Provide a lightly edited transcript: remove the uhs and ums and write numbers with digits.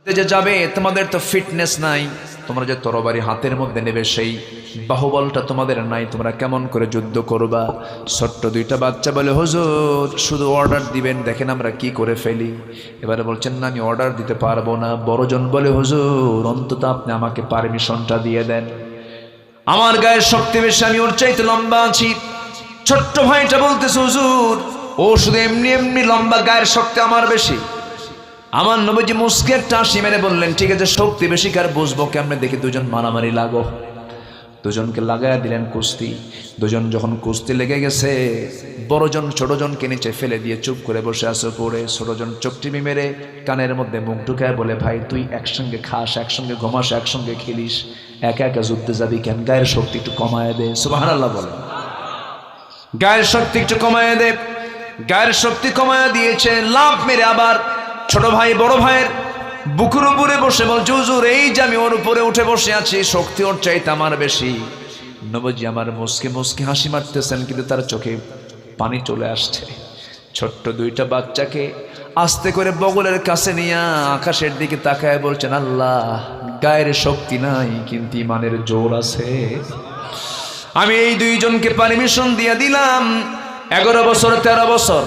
যে যাবে তোমাদের তো ফিটনেস নাই, তোমরা যে তরবারি হাতের মধ্যে নেবে সেই বাহুবলটা তোমাদের নাই, তোমরা কেমন করে যুদ্ধ করবা? ছোট্ট দুইটা বাচ্চা বলে হুজুর শুধু অর্ডার দিবেন, দেখেন আমরা কি করে ফেলি। এবারে বলছেন না আমি অর্ডার দিতে পারবো না। বড়জন বলে হুজুর অন্তত আপনি আমাকে পারমিশনটা দিয়ে দেন, আমার গায়ের শক্তি বেশি, আমি ওর চাইতে লম্বা আছি। ছোট্ট ভাইটা বলতেছে হুজুর ও শুধু এমনি এমনি লম্বা, গায়ের শক্তি আমার বেশি। আমার নবীজি মুস্কি একটা হাসি মেরে বললেন ঠিক আছে শক্তি বেশি কার বুঝবো কেমনে, দেখি দুজন মারামারি লাগো। দুজনকে লাগাইয়া দিলেন কুস্তি। দুজন যখন কুস্তি লেগে গেছে, বড়জন ছোটজনকে নিচে ফেলে দিয়ে চুপ করে বসে আছে পড়ে। ছোটজন চোখ টিপি মেরে কানের মধ্যে মুখ ঢুকায় বলে ভাই তুই একসঙ্গে খাস, একসঙ্গে ঘুমাস, একসঙ্গে খেলিস, একা একা যুদ্ধে যাবি কেন? গায়ের শক্তি একটু কমায় দে। সুবহানাল্লাহ বলে, গায়ের শক্তি একটু কমায় দে। গায়ের শক্তি কমায় দিয়েছে, লাফ মেরে আবার ছোট ভাই বড় ভাইয়ের বুকুর উপরে বসে বলছে হুজুর এই যে আমি ওর উপরে উঠে বসে আছি, শক্তি ওর চাইতে আমার বেশি। নবীজি আমার মুস্কি মুস্কি হাসি মারতেছেন, কিন্তু তার চোখে পানি চলে আসছে। ছোট্ট দুইটা বাচ্চাকে আস্তে করে বগলের কাছে নিয়ে আকাশের দিকে তাকায় বলছেন আল্লাহ গায়ের শক্তি নাই কিন্তু ইমানের জোর আছে। আমি এই দুইজনকে পারমিশন দিয়ে দিলাম, 11 বছর 13 বছর